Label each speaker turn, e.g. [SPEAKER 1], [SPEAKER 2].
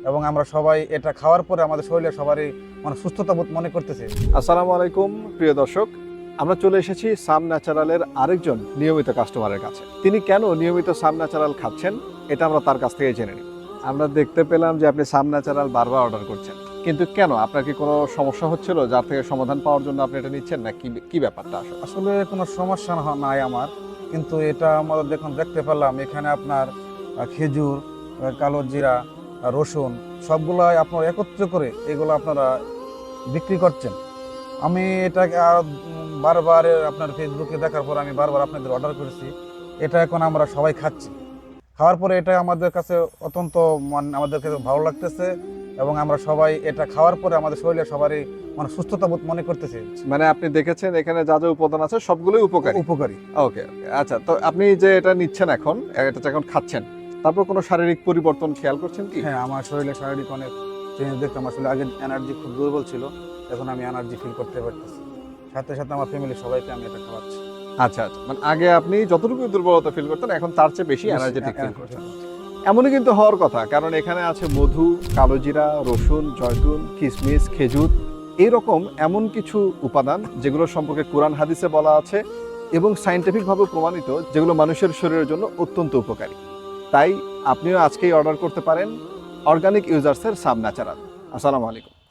[SPEAKER 1] এবং আমরা সবাই এটা খাওয়ার পরে আমাদের শরীরে সবারই মানে সুস্থতা বোধ মনে করতেছে।
[SPEAKER 2] আসসালামু আলাইকুম প্রিয় দর্শক, আমরা চলে এসেছি সাম ন্যাচারালের আরেকজন নিয়মিত কাস্টমারের কাছে। তিনি কেন নিয়মিত সাম ন্যাচারাল খাচ্ছেন এটা আমরা তার কাছ থেকে জেনে নিই। আমরা দেখতে পেলাম যে আপনি সাম ন্যাচারাল বারবার অর্ডার করছেন, কিন্তু কেন? আপনার কি কোনো সমস্যা হচ্ছিল যার থেকে সমাধান পাওয়ার জন্য আপনি এটা নিচ্ছেন, না কি ব্যাপারটা আসলে?
[SPEAKER 1] আসলে কোনো সমস্যা নাই আমার, কিন্তু এটা আমাদের দেখতে পেলাম এখানে আপনার খেজুর, কালো জিরা, রসুন সবগুলাই আপনারা একত্র করে এগুলো আপনারা বিক্রি করছেন। আমি এটাকে বারবার আপনার ফেসবুকে দেখার পর আমি বারবার আপনাদের অর্ডার করেছি। এটা এখন আমরা সবাই খাচ্ছি। খাওয়ার পরে এটা আমাদের কাছে অত্যন্ত আমাদের কাছে ভালো লাগতেছে এবং আমরা সবাই এটা খাওয়ার পরে আমাদের শরীরে সবারই মানে সুস্থতা বোধ মনে করতেছে।
[SPEAKER 2] মানে আপনি দেখেছেন এখানে যা যা উপাদান আছে সবগুলোই উপকারী।
[SPEAKER 1] উপকারী।
[SPEAKER 2] ওকে, আচ্ছা, তো আপনি যে এটা নিচ্ছেন এখন, এটা যখন খাচ্ছেন, তারপর কোনো শারীরিক পরিবর্তন খেয়াল করছেন কি?
[SPEAKER 1] হ্যাঁ, আমার শরীরে শারীরিক অনেক চেঞ্জ দেখতাম। আসলে আগে এনার্জি খুব দুর্বল ছিল, এখন আমি এনার্জি ফিল করতে পারতেছি। সাথে সাথে আমার ফ্যামিলি সবাইকে আমি এটা খাওয়াচ্ছি।
[SPEAKER 2] আচ্ছা, মানে আগে আপনি যতটুকু দুর্বলতা ফিল করতেন এখন তার চেয়ে বেশি এনার্জেটিক ফিল করছেন। এমনই কিন্তু হওয়ার কথা, কারণ এখানে আছে মধু, কালোজিরা, রসুন, জয়তুন, কিশমিশ, খেজুর, এইরকম এমন কিছু উপাদান যেগুলো সম্পর্কে কোরআন হাদিসে বলা আছে এবং সায়েন্টিফিকভাবে প্রমাণিত, যেগুলো মানুষের শরীরের জন্য অত্যন্ত উপকারী। তাই আপনিও আজকেই অর্ডার করতে পারেন অর্গানিক ইউজার্সের সাম ন্যাচারাল। আসসালামু আলাইকুম।